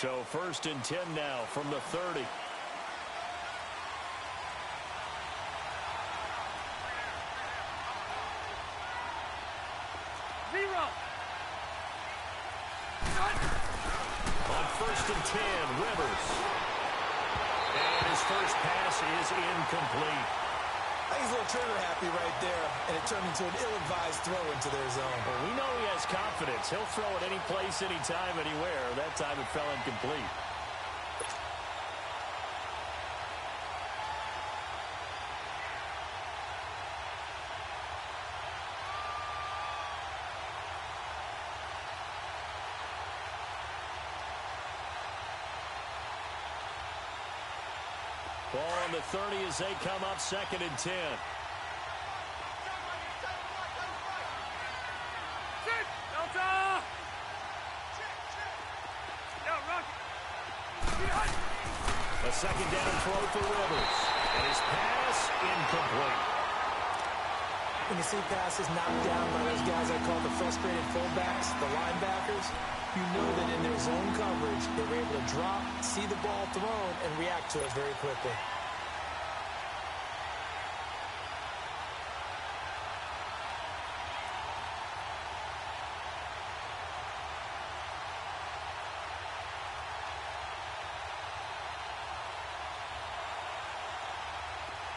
So 1st and 10 now from the 30. On 1st and 10, Rivers. And his first pass is incomplete. I think he's a little trigger happy right there, and it turned into an ill-advised throw into their zone. Well, we know he has confidence. He'll throw it any place, anytime, anywhere. That time it fell incomplete. Ball on the 30 as they come up 2nd and 10. A 2nd down throw for Rivers. And his pass incomplete. When you see passes knocked down by those guys I call the frustrated fullbacks, the linebackers, you know that in their zone coverage, they were able to drop, see the ball thrown, and react to it very quickly.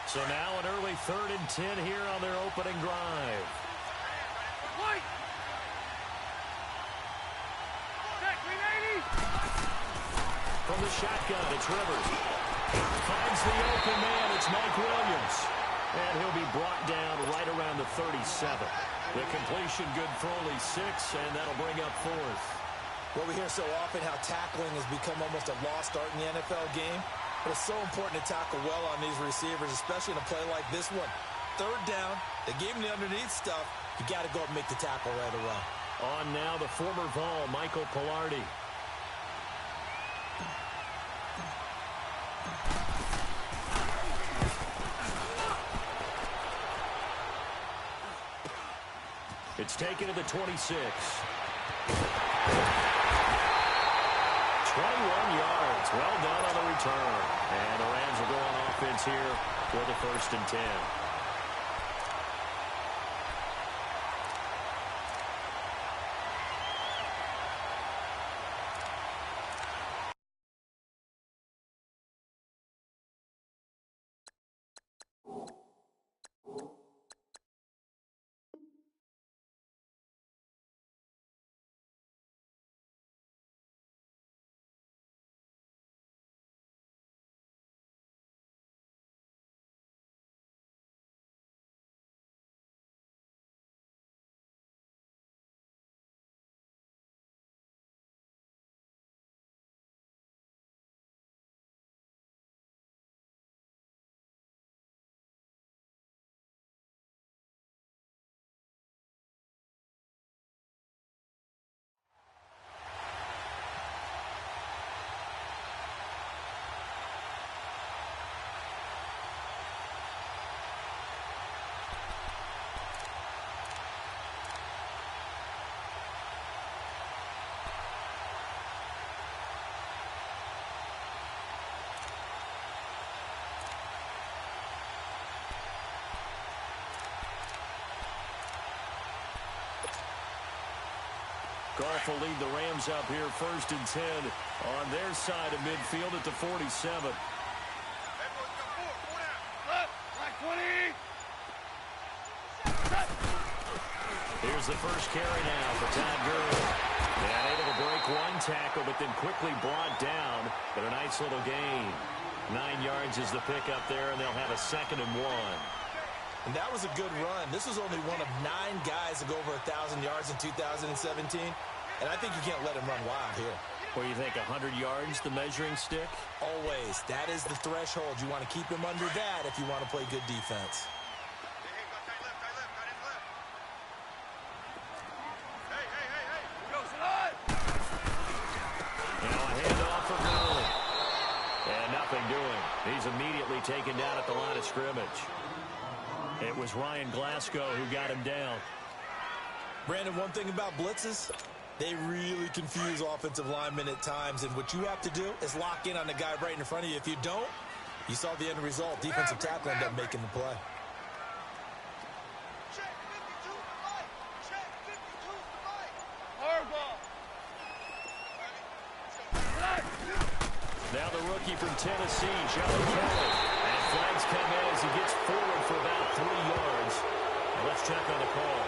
So now an early 3rd and 10 here on their opening drive. From the shotgun, it's Rivers. Finds the open man, it's Mike Williams. And he'll be brought down right around the 37. The completion good for only 6, and that'll bring up 4th. Well, we hear so often how tackling has become almost a lost art in the NFL game. But it's so important to tackle well on these receivers, especially in a play like this one. 3rd down, they gave him the underneath stuff. You got to go up and make the tackle right away. On now the former Vol, Michael Pilardi. It's taken to the 26. 21 yards. Well done on the return. And the Rams will go on offense here for the 1st and 10. Goff will lead the Rams up here 1st and 10 on their side of midfield at the 47. Here's the first carry now for Todd Gurley. And able to break one tackle, but then quickly brought down. But a nice little gain. 9 yards is the pickup there, and they'll have a 2nd and 1. And that was a good run. This was only one of 9 guys to go over 1,000 yards in 2017. And I think you can't let him run wild here. What do you think, 100 yards, the measuring stick? Always. That is the threshold. You want to keep him under that if you want to play good defense. Now a handoff for Gurley. And nothing doing. He's immediately taken down at the line of scrimmage. It was Ryan Glasgow who got him down. Brandon, one thing about blitzes, They really confuse offensive linemen at times, and what you have to do is lock in on the guy right in front of you. If you don't, you saw the end result. Defensive tackle ended up making the play. Now the rookie from Tennessee, Johnny Kelly. And flags come in as he gets forward for about 3 yards. And let's check on the call.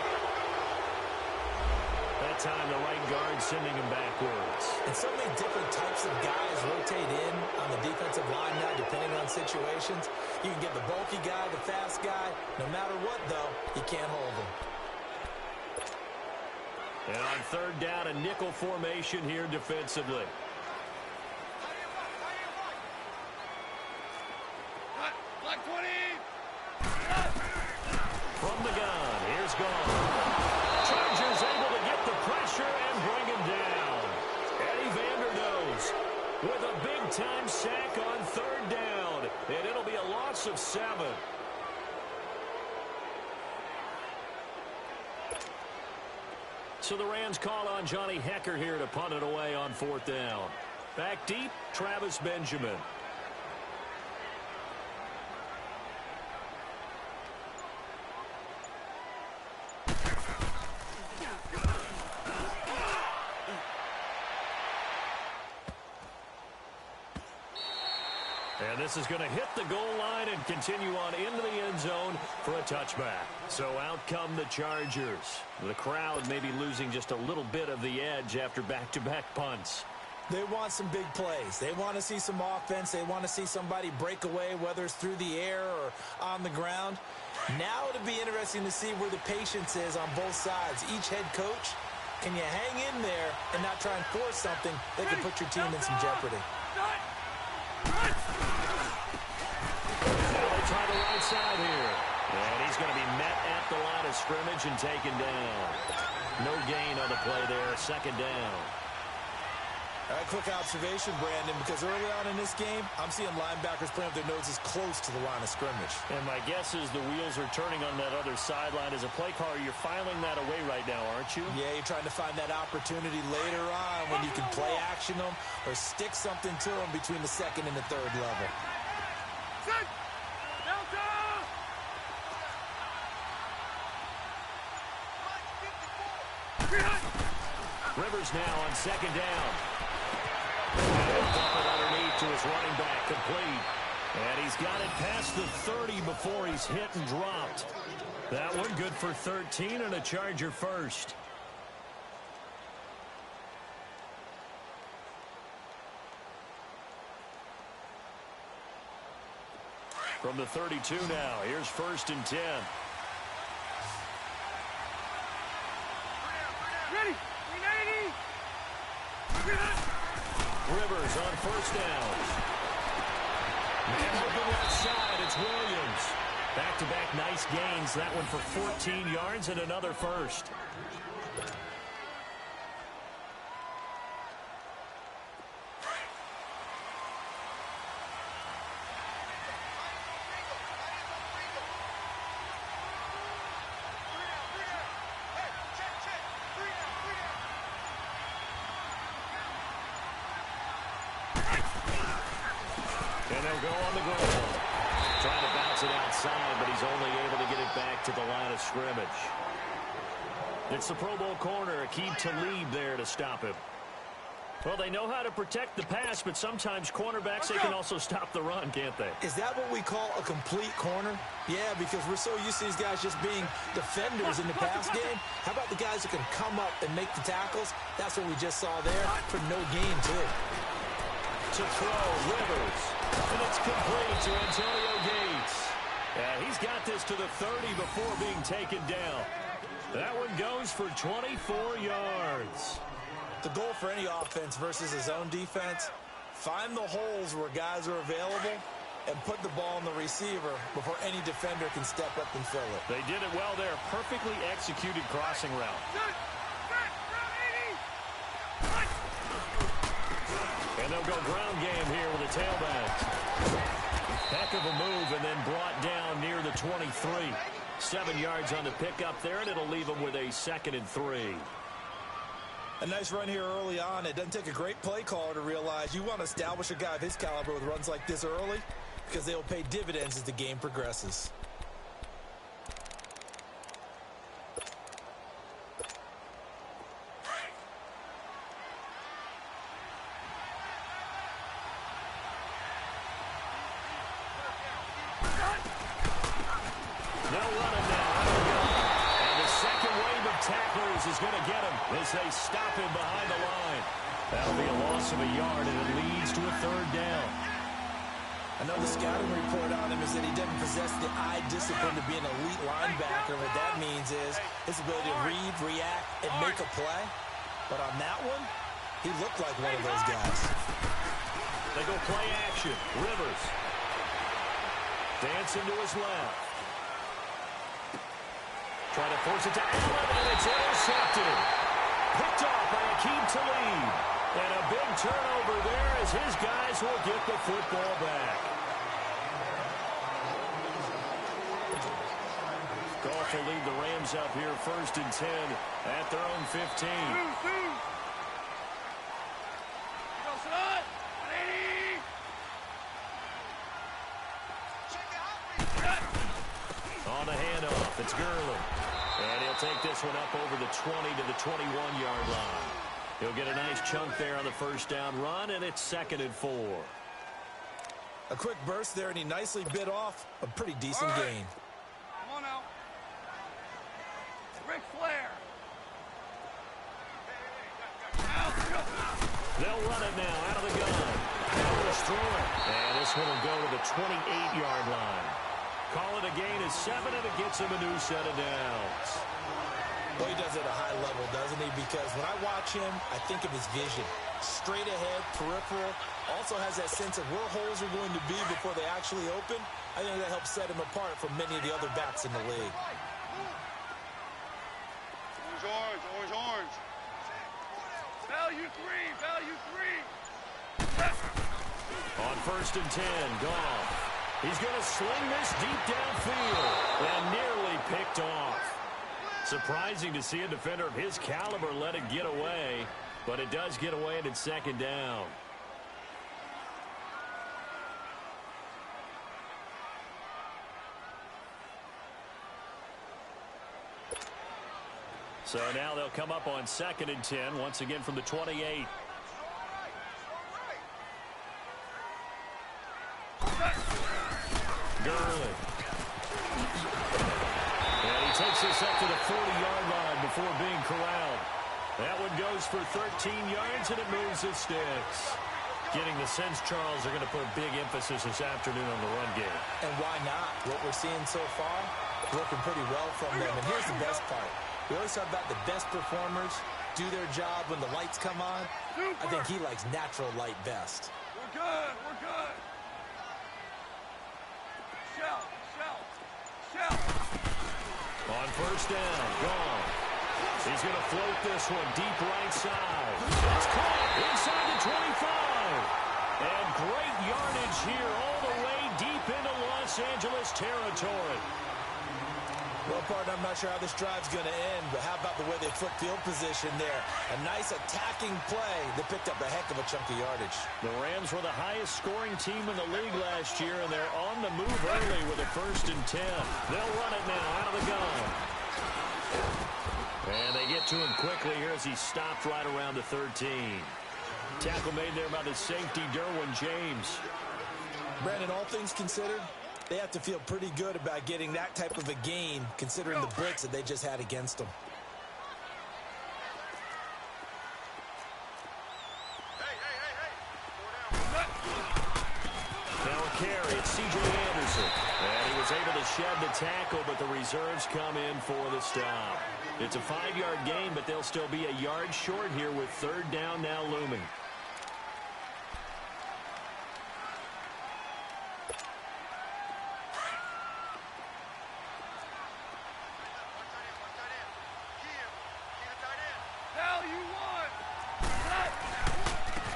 That time the right guard sending him backwards. And so many different types of guys rotate in on the defensive line now, depending on situations. You can get the bulky guy, the fast guy. No matter what, though, you can't hold him. And on third down, a nickel formation here defensively. From the gun, here's Gone. Chargers able to get the pressure and bring him down. Eddie Vanderdoes with a big-time sack on third down. And it'll be a loss of 7. So the Rams call on Johnny Hekker here to punt it away on fourth down. Back deep, Travis Benjamin. And this is going to hit the goal line and continue on into the end zone for a touchback. So out come the Chargers. The crowd may be losing just a little bit of the edge after back-to-back punts. They want some big plays. They want to see some offense. They want to see somebody break away, whether it's through the air or on the ground. Now it'll be interesting to see where the patience is on both sides. Each head coach, can you hang in there and not try and force something that can put your team in some jeopardy? Now they try the right side here. And he's going to be met at the line of scrimmage and taken down. No gain on the play there. Second down. All right, quick observation, Brandon, because early on in this game, I'm seeing linebackers playing with their noses close to the line of scrimmage. And my guess is the wheels are turning on that other sideline. As a play caller, you're filing that away right now, aren't you? Yeah, you're trying to find that opportunity later on when you can play action them or stick something to them between the second and the third level. Rivers now on second down. And dump it underneath to his running back, complete. And he's got it past the 30 before he's hit and dropped. That one good for 13 and a Charger first. From the 32 now, here's 1st and 10. Ready. Rivers on first down. And open left side, it's Williams. Back-to-back nice gains. That one for 14 yards and another first. And they'll go on the ground. Trying to bounce it outside, but he's only able to get it back to the line of scrimmage. It's the Pro Bowl corner, Aqib Talib there to stop him. Well, they know how to protect the pass, but sometimes cornerbacks, they can also stop the run, can't they? Is that what we call a complete corner? Yeah, because we're so used to these guys just being defenders in the pass game. How about the guys that can come up and make the tackles? That's what we just saw there for no gain, too. To throw, Rivers. And it's complete to Antonio Gates. And he's got this to the 30 before being taken down. That one goes for 24 yards. The goal for any offense versus his own defense, find the holes where guys are available and put the ball in the receiver before any defender can step up and fill it. They did it well there. Perfectly executed crossing route. And they'll go ground game here with a tailback. Heck of a move and then brought down near the 23. 7 yards on the pickup there, and it'll leave them with a 2nd and 3. A nice run here early on. It doesn't take a great play caller to realize you want to establish a guy of his caliber with runs like this early because they will pay dividends as the game progresses. Is going to get him as they stop him behind the line. That'll be a loss of a yard, and it leads to a third down. I know the scouting report on him is that he doesn't possess the eye discipline to be an elite linebacker. What that means is his ability to read, react, and make a play. But on that one, he looked like one of those guys. They go play action. Rivers. Dancing to his left. Trying to force it to Allen, and it's intercepted. Picked off by Akeem Talib. And a big turnover there as his guys will get the football back. Goff will lead the Rams up here 1st and 10 at their own 15. On the handoff, it's Gurley. And he'll take this one up over the 20 to the 21-yard line. He'll get a nice chunk there on the first down run, and it's 2nd and 4. A quick burst there, and he nicely bit off a pretty decent gain. Come on out. Ric Flair. They'll run it now out of the gun. Ellis through it. And this one will go to the 28-yard line. Call it a gain of 7, and it gets him a new set of downs. Well, he does it at a high level, doesn't he? Because when I watch him, I think of his vision. Straight ahead, peripheral. Also has that sense of where holes are going to be before they actually open. I think that helps set him apart from many of the other backs in the league. Orange, orange, orange. Value 3, value 3. On 1st and 10, Goff. He's going to sling this deep downfield and nearly picked off. Surprising to see a defender of his caliber let it get away, but it does get away and it's 2nd down. So now they'll come up on 2nd and 10, once again from the 28. Gurley. And he takes this up to the 40-yard line before being corralled. That one goes for 13 yards, and it moves the sticks. Getting the sense, Charles, they're going to put a big emphasis this afternoon on the run game. And why not? What we're seeing so far, working pretty well from them. And here's the best part. We always talk about the best performers do their job when the lights come on. I think he likes natural light best. We're good, we're good. Shout, shout, shout. On 1st down, Goff. He's going to float this one deep right side. It's caught inside the 25. And great yardage here all the way deep into Los Angeles territory. Well, partner, I'm not sure how this drive's going to end, but how about the way they flip field position there? A nice attacking play that picked up a heck of a chunk of yardage. The Rams were the highest scoring team in the league last year, and they're on the move early with a 1st and 10. They'll run it now out of the gun. And they get to him quickly here as he stopped right around the 13. Tackle made there by the safety, Derwin James. Brandon, all things considered, they have to feel pretty good about getting that type of a gain, considering the blitz that they just had against them. Now a carry, it's C.J. Anderson. And he was able to shed the tackle, but the reserves come in for the stop. It's a 5-yard gain, but they'll still be a yard short here with 3rd down now looming.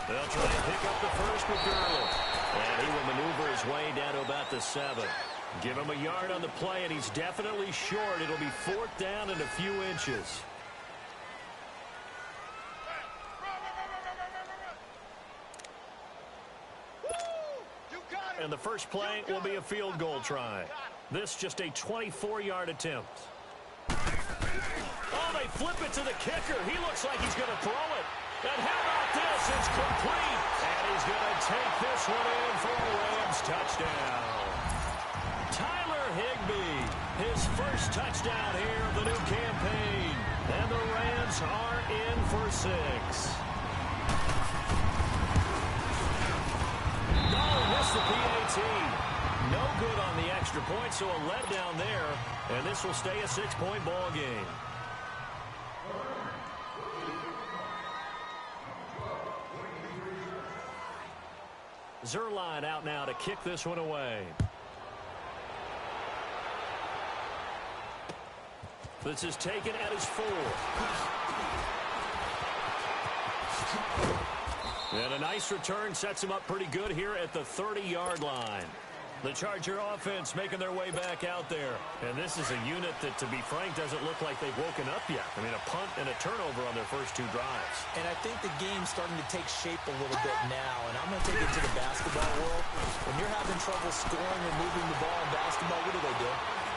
They'll try and pick up the first with Gurley. And he will maneuver his way down to about the 7. Give him a yard on the play, and he's definitely short. It'll be 4th down and a few inches. and the first play will be a field goal try. This just a 24-yard attempt. Oh, they flip it to the kicker. He looks like he's going to throw it. And how about this? It's complete. And he's going to take this one in for a Rams touchdown. Tyler Higbee, his first touchdown here of the new campaign. And the Rams are in for 6. Oh, missed the PAT. No good on the extra point, so a letdown there. And this will stay a 6-point ball game. Zerline out now to kick this one away. This is taken at his 4. And a nice return sets him up pretty good here at the 30-yard line. The Charger offense making their way back out there. And this is a unit that, to be frank, doesn't look like they've woken up yet. I mean, a punt and a turnover on their first 2 drives. And I think the game's starting to take shape a little bit now. And I'm going to take it to the basketball world. When you're having trouble scoring or moving the ball in basketball, what do?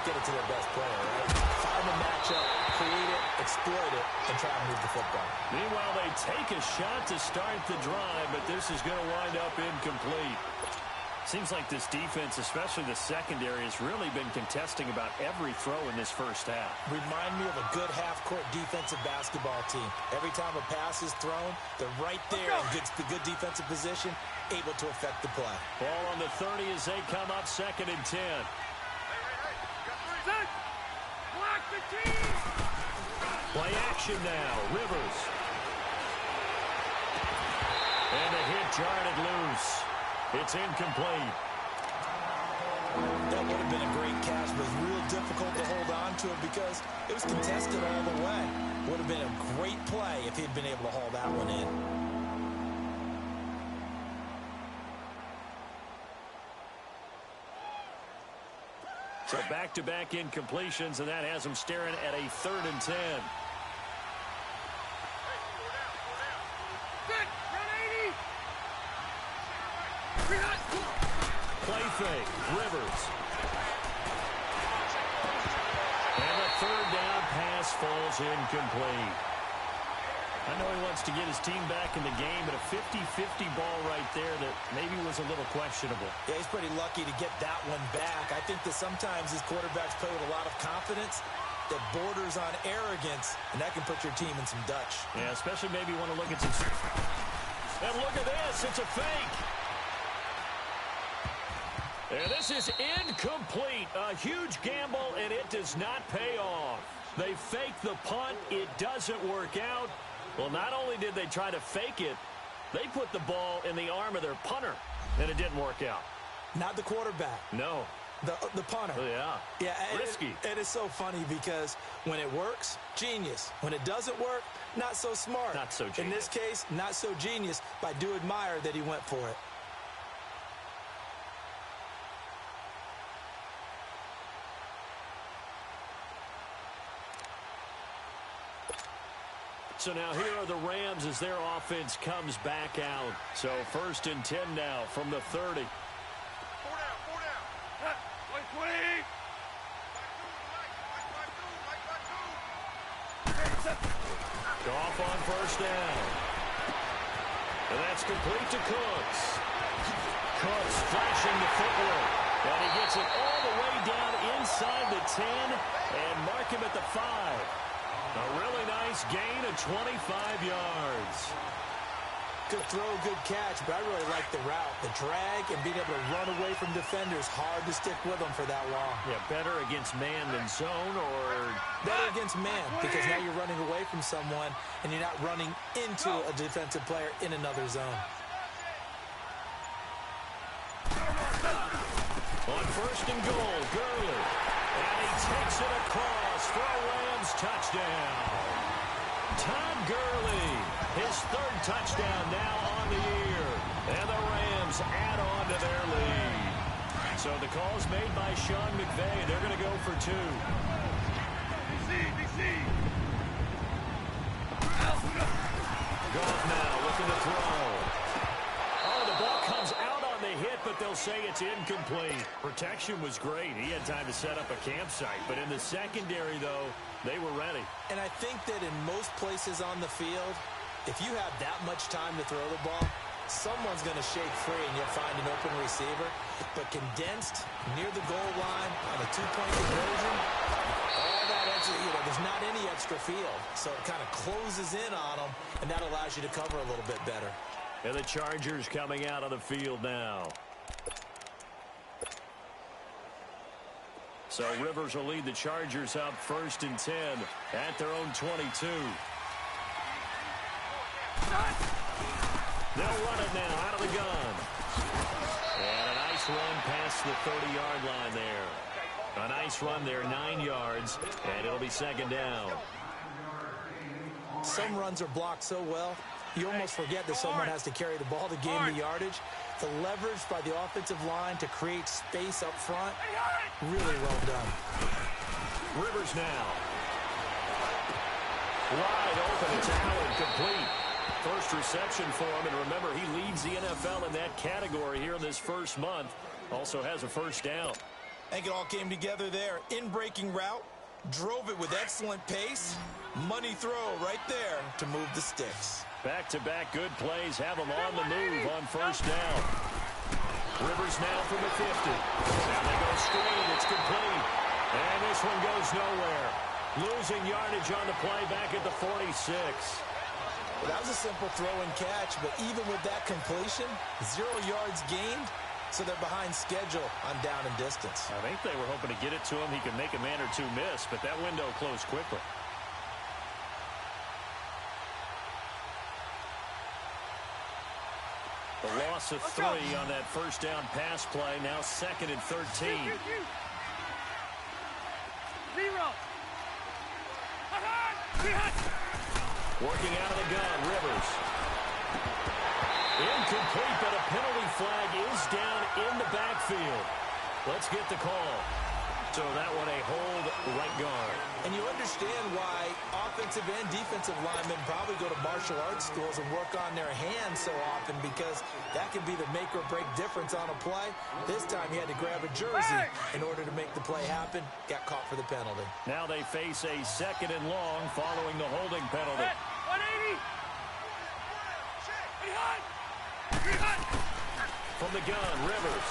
Get it to their best player, right? Find a matchup, create it, exploit it, and try to move the football. Meanwhile, they take a shot to start the drive, but this is going to wind up incomplete. Seems like this defense, especially the secondary, has really been contesting about every throw in this first half. Remind me of a good half-court defensive basketball team. Every time a pass is thrown, they're right there and gets the good defensive position, able to affect the play. Ball on the 30 as they come up 2nd and 10. Block the team! Play action now. Rivers. And the hit jarred it loose. It's incomplete. That would have been a great catch, but it was real difficult to hold on to it because it was contested all the way. Would have been a great play if he'd been able to haul that one in. So back-to-back incompletions, and that has them staring at a 3rd and 10. Play fake. Rivers. And the 3rd down pass falls incomplete. I know he wants to get his team back in the game, but a 50-50 ball right there that maybe was a little questionable. Yeah, he's pretty lucky to get that one back. I think that sometimes these quarterbacks play with a lot of confidence that borders on arrogance, and that can put your team in some Dutch. Yeah, especially maybe you want to look at some... And look at this. It's a fake. And this is incomplete. A huge gamble, and it does not pay off. They fake the punt. It doesn't work out. Well, not only did they try to fake it, they put the ball in the arm of their punter, and it didn't work out. Not the quarterback. No. The punter. Oh, yeah. Yeah. Risky. It is so funny because when it works, genius. When it doesn't work, not so smart. Not so genius. In this case, not so genius, but I do admire that he went for it. So now here are the Rams as their offense comes back out. So 1st and 10 now from the 30. 4 down. Play 20. Goff on 1st down. And that's complete to Cooks. Cooks flashing the footwork. And he gets it all the way down inside the 10 and mark him at the 5. A really nice gain of 25 yards. Good throw, good catch, but I really like the route. The drag and being able to run away from defenders, hard to stick with them for that long. Yeah, better against man than zone, or... Better against man, because now you're running away from someone and you're not running into a defensive player in another zone. On 1st and goal, Gurley. And he takes it across for a Rams touchdown. Todd Gurley, his 3rd touchdown now on the year. And the Rams add on to their lead. So the call's made by Sean McVay. They're going to go for 2. DC. Goff now looking to throw. Oh, the ball comes out on the hit, but they'll say it's incomplete. Protection was great. He had time to set up a campsite. But in the secondary, though, they were ready. And I think that in most places on the field, if you have that much time to throw the ball, someone's going to shake free and you'll find an open receiver. But condensed near the goal line on a two-point conversion, all that extra, there's not any extra field. So it kind of closes in on them, and that allows you to cover a little bit better. And the Chargers coming out of the field now. So Rivers will lead the Chargers up 1st and 10 at their own 22. They'll run it now out of the gun. And a nice run past the 30-yard line there. A nice run there, 9 yards, and it'll be 2nd down. Some runs are blocked so well, you almost forget that someone has to carry the ball to gain the yardage. The leverage by the offensive line to create space up front, really well done. Rivers now. Wide open, it's Allen, complete. First reception for him, and remember, he leads the NFL in that category here in this first month. Also has a 1st down. I think it all came together there. In-breaking route, drove it with excellent pace. Money throw right there to move the sticks. Back-to-back good plays have him on the move on 1st down. Rivers now from the 50. Now they go screen. It's complete. And this one goes nowhere. Losing yardage on the play back at the 46. Well, that was a simple throw and catch, but even with that completion, 0 yards gained, so they're behind schedule on down and distance. I think they were hoping to get it to him. He could make a man or two miss, but that window closed quickly. The loss of 3 on that 1st down pass play. Now 2nd and 13. 0. Working out of the gun, Rivers. Incomplete, but a penalty flag is down in the backfield. Let's get the call. So that one a hold right guard. And you understand why offensive and defensive linemen probably go to martial arts schools and work on their hands so often, because that can be the make or break difference on a play. This time he had to grab a jersey in order to make the play happen. Got caught for the penalty. Now they face a 2nd and long following the holding penalty. 180. From the gun, Rivers.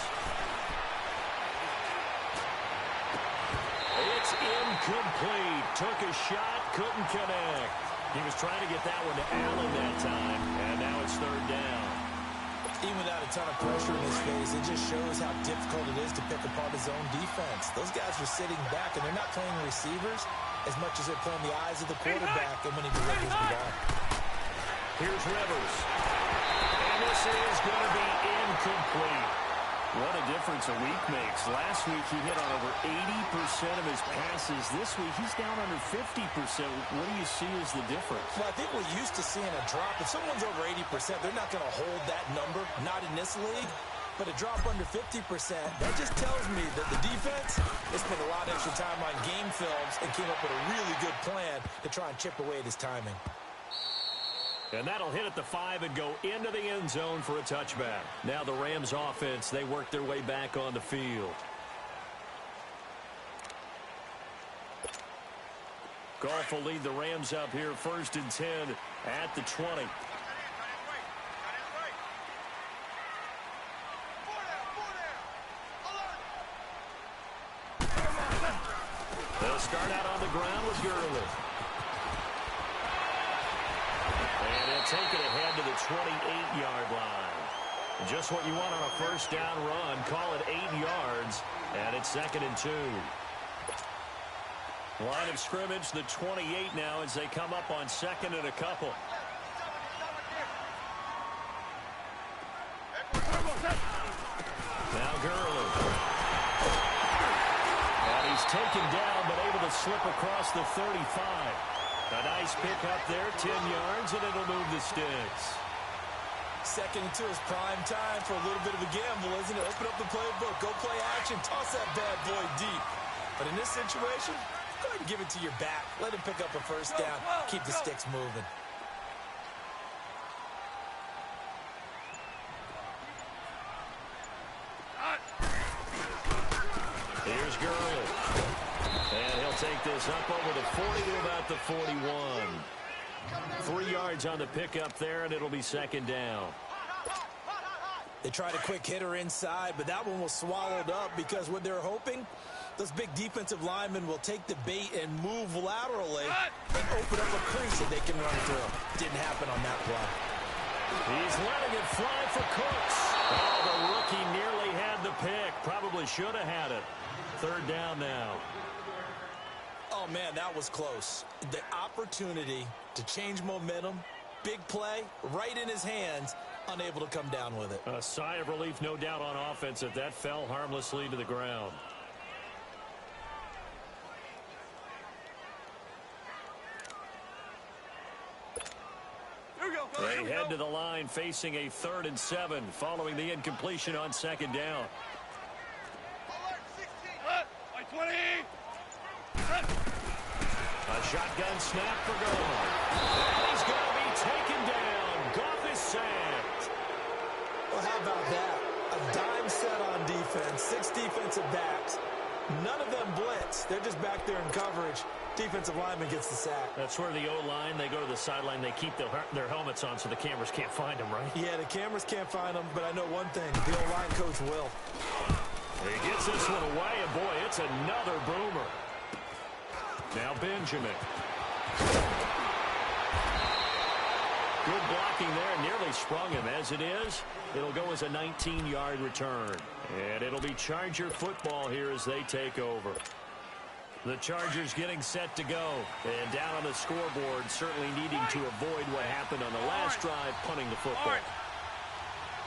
It's incomplete. Took a shot, couldn't connect. He was trying to get that one to Allen that time, and now it's 3rd down. Even without a ton of pressure in his face, it just shows how difficult it is to pick apart his own defense. Those guys are sitting back, and they're not playing receivers as much as they're playing the eyes of the quarterback and when he delivers the ball. Here's Rivers. And this is going to be incomplete. What a difference a week makes. Last week he hit on over 80% of his passes. This week he's down under 50%. What do you see as the difference? Well, I think we're used to seeing a drop. If someone's over 80%, they're not going to hold that number, not in this league. But a drop under 50%, that just tells me that the defense has spent a lot of extra time on game films and came up with a really good plan to try and chip away at his timing. And that'll hit at the 5 and go into the end zone for a touchback. Now the Rams offense, they work their way back on the field. Goff will lead the Rams up here 1st and 10 at the 20. They'll start out on the ground with Gurley. And they'll take it ahead to the 28-yard line. Just what you want on a 1st down run. Call it 8 yards, and it's 2nd and 2. Line of scrimmage, the 28 now as they come up on 2nd and a couple. Now Gurley. And he's taken down, but able to slip across the 35. A nice pick up there, 10 yards, and it'll move the sticks. 2nd and 2 is prime time for a little bit of a gamble, isn't it? Open up the playbook, go play action, toss that bad boy deep. But in this situation, go ahead and give it to your back. Let him pick up a 1st down, keep the sticks moving. take this up over the 40 to about the 41. 3 yards on the pickup there, and it'll be second down. They tried a quick hitter inside, but that one was swallowed up because what they're hoping, those big defensive linemen will take the bait and move laterally and open up a crease that they can run through. Didn't happen on that play. He's letting it fly for Cooks. Oh, the rookie nearly had the pick. Probably should have had it. Third down now. Oh, man, that was close. The opportunity to change momentum, big play, right in his hands, unable to come down with it. A sigh of relief, no doubt, on offense that that fell harmlessly to the ground. They head to the line facing a 3rd and 7 following the incompletion on second down. A shotgun snap for goal. And he's going to be taken down. Goff is sacked. Well, how about that? A dime set on defense, 6 defensive backs. None of them blitz. They're just back there in coverage. Defensive lineman gets the sack. That's where the O-line, they go to the sideline, they keep their helmets on so the cameras can't find them, right? Yeah, the cameras can't find them, but I know one thing. The O-line coach will. He gets this one away, and boy, it's another boomer. Now Benjamin. Good blocking there, nearly sprung him. As it is, it'll go as a 19-yard return. And it'll be Charger football here as they take over. The Chargers getting set to go. And down on the scoreboard, certainly needing to avoid what happened on the last drive, punting the football.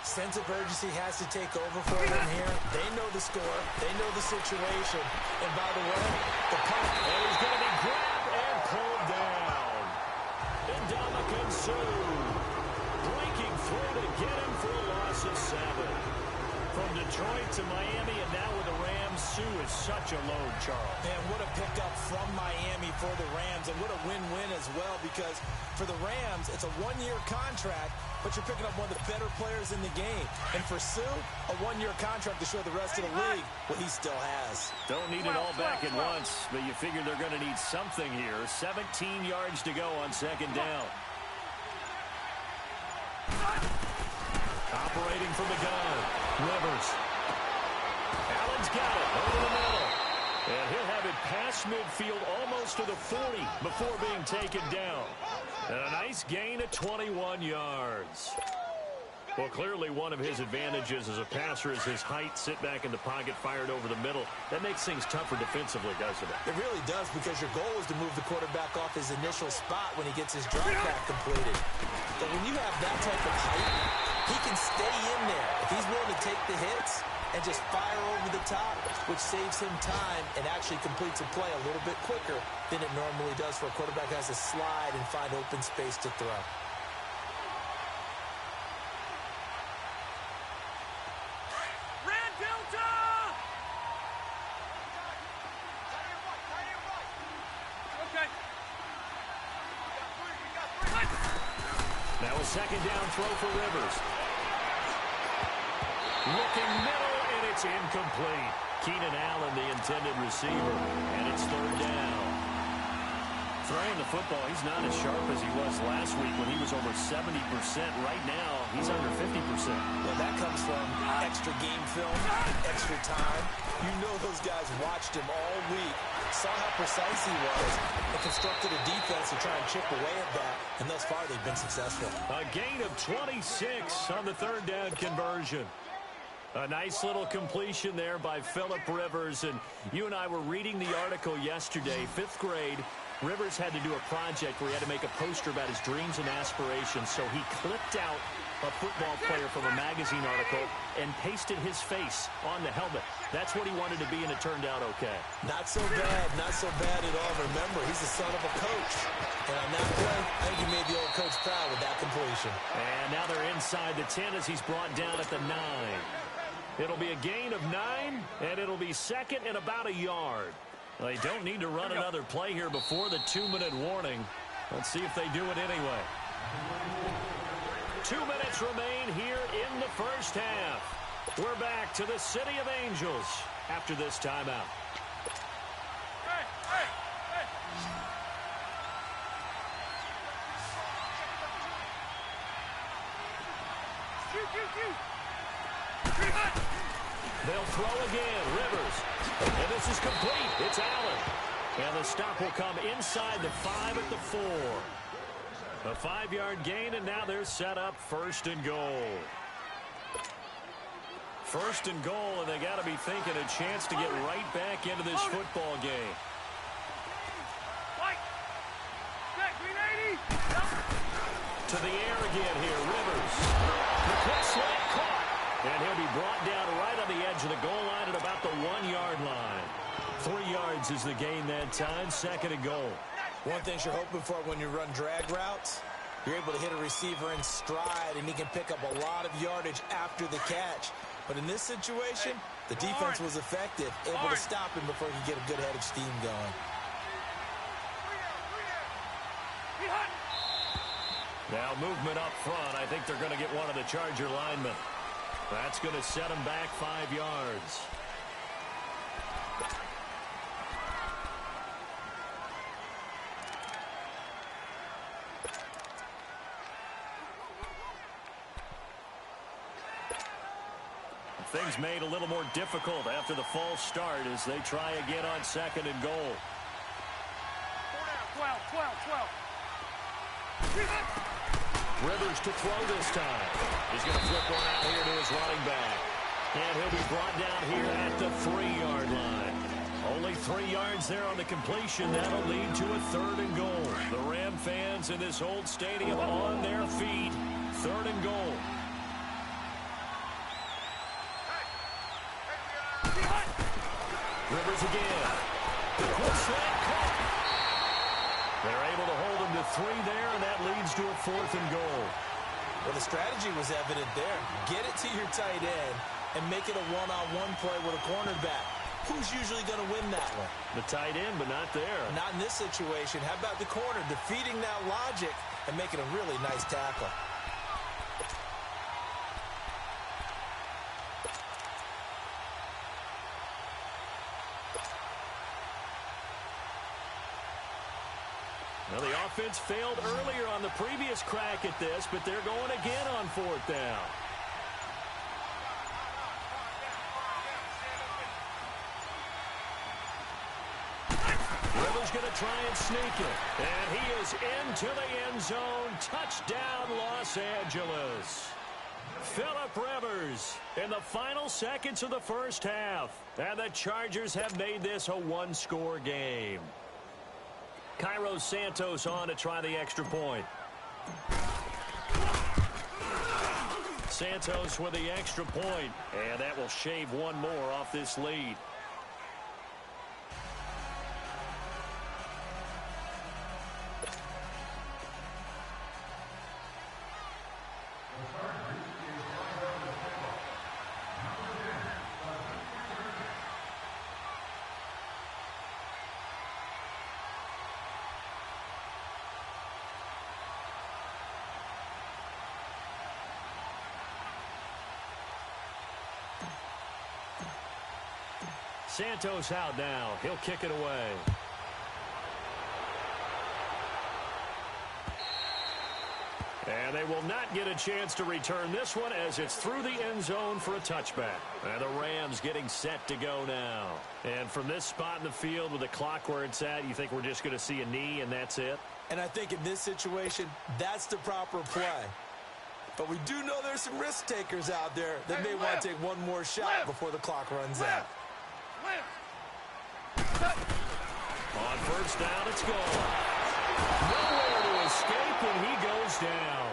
Sense of urgency has to take over for them here. They know the score. They know the situation. And by the way, the punt. And he's going to be grabbed and pulled down. Ndamukong Suh breaking through to get him for a loss of 7. From Detroit to Miami, and now with the Rams, Suh is such a load, Charles. Man, what a pickup from Miami for the Rams, and what a win-win as well, because for the Rams, it's a 1-year contract, but you're picking up one of the better players in the game. And for Suh, a 1-year contract to show the rest of the league what he still has. Don't need it all back at once, but you figure they're going to need something here. 17 yards to go on second down. Operating from the gun, Rivers. Allen's got it over the middle. And he'll have it past midfield almost to the 40 before being taken down. And a nice gain of 21 yards. Well, clearly one of his advantages as a passer is his height. Sit back in the pocket, fired over the middle. That makes things tougher defensively, doesn't it? It really does, because your goal is to move the quarterback off his initial spot when he gets his drop back completed. But when you have that type of height, he can stay in there. If he's willing to take the hits and just fire over the top, which saves him time and actually completes a play a little bit quicker than it normally does for a quarterback who has to slide and find open space to throw. Now a second down throw for Rivers. Looking middle, and it's incomplete. Keenan Allen, the intended receiver, and it's third down. Throwing the football, he's not as sharp as he was last week when he was over 70%. Right now, he's under 50%. Well, that comes from extra game film, extra time. You know those guys watched him all week, saw how precise he was, and constructed a defense to try and chip away at that, and thus far they've been successful. A gain of 26 on the third down conversion. A nice little completion there by Phillip Rivers, and you and I were reading the article yesterday, 5th grade. Rivers had to do a project where he had to make a poster about his dreams and aspirations, so he clipped out a football player from a magazine article and pasted his face on the helmet. That's what he wanted to be, and it turned out okay. Not so bad at all. Remember, he's the son of a coach. And on that play, I think he made the old coach proud with that completion. And now they're inside the 10 as he's brought down at the 9. It'll be a gain of 9, and it'll be second and about a yard. They don't need to run another play here before the 2-minute warning. Let's see if they do it anyway. 2 minutes remain here in the first half. We're back to the City of Angels after this timeout. Hey! They'll throw again. Rivers. And this is complete. It's Allen. And the stop will come inside the 5 at the 4. A 5-yard gain, and now they're set up 1st and goal. 1st and goal, and they got to be thinking a chance to get right back into this football game. To the air again here, Rivers. The quick slant caught. And he'll be brought down right on the edge of the goal line at about the 1-yard line. 3 yards is the gain that time, 2nd and goal. One thing you're hoping for when you run drag routes, you're able to hit a receiver in stride, and he can pick up a lot of yardage after the catch. But in this situation, the defense was effective, able to stop him before he could get a good head of steam going. Now movement up front. I think they're going to get one of the Charger linemen. That's going to set them back 5 yards. Things made a little more difficult after the false start as they try again on 2nd and goal. 12. Rivers to throw this time. He's going to flip one out here to his running back. And he'll be brought down here at the 3-yard line. Only 3 yards there on the completion. That'll lead to a 3rd and goal. The Ram fans in this old stadium on their feet. 3rd and goal. Rivers again. The quick slant caught. They're able to hold him to 3 there, and that leads to a 4th and goal. Well, the strategy was evident there. Get it to your tight end and make it a one-on-one play with a cornerback. Who's usually going to win that one? The tight end, but not there. Not in this situation. How about the corner defeating that logic and making a really nice tackle? Well, the offense failed earlier on the previous crack at this, but they're going again on 4th down. Rivers going to try and sneak it. And he is into the end zone. Touchdown, Los Angeles. Phillip Rivers in the final seconds of the 1st half. And the Chargers have made this a 1-score game. Cairo Santos on to try the extra point. Santos with the extra point, and that will shave one more off this lead. Santos out now. He'll kick it away. And they will not get a chance to return this one as it's through the end zone for a touchback. And the Rams getting set to go now. And from this spot in the field with the clock where it's at, you think we're just going to see a knee and that's it? And I think in this situation, that's the proper play. But we do know there's some risk takers out there that may want to take one more shot before the clock runs out. On 1st down, it's gone. Nowhere to escape, and he goes down.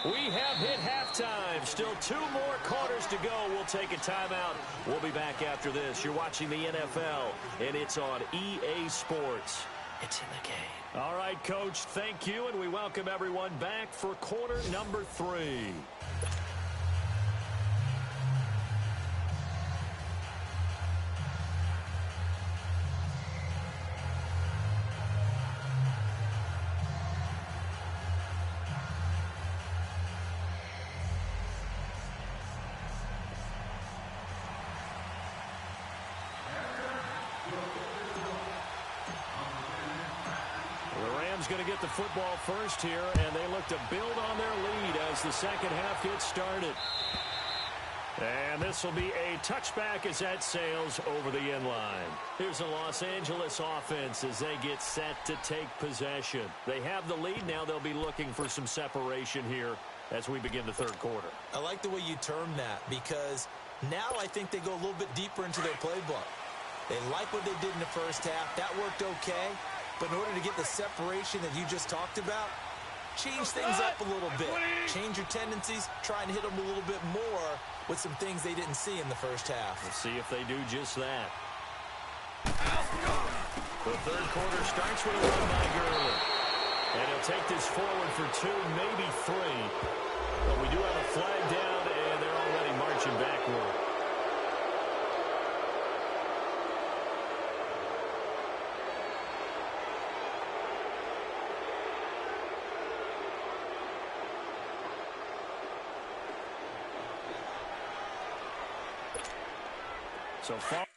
We have hit halftime. Still 2 more quarters to go. We'll take a timeout. We'll be back after this. You're watching the NFL, and it's on EA Sports. It's in the game. All right, Coach, thank you, and we welcome everyone back for quarter number 3. going to get the football first here, and they look to build on their lead as the second half gets started. And this will be a touchback as that sails over the end line. Here's the Los Angeles offense as they get set to take possession. They have the lead. Now they'll be looking for some separation here as we begin the third quarter. I like the way you term that because now I think they go a little bit deeper into their playbook. They like what they did in the first half. That worked okay. But in order to get the separation that you just talked about, change things up a little bit. Change your tendencies. Try and hit them a little bit more with some things they didn't see in the first half. Let's see if they do just that. The third quarter starts with a run by Gurley. And he'll take this forward for 2, maybe 3. But we do have a flag down, and they're already marching backward. So far.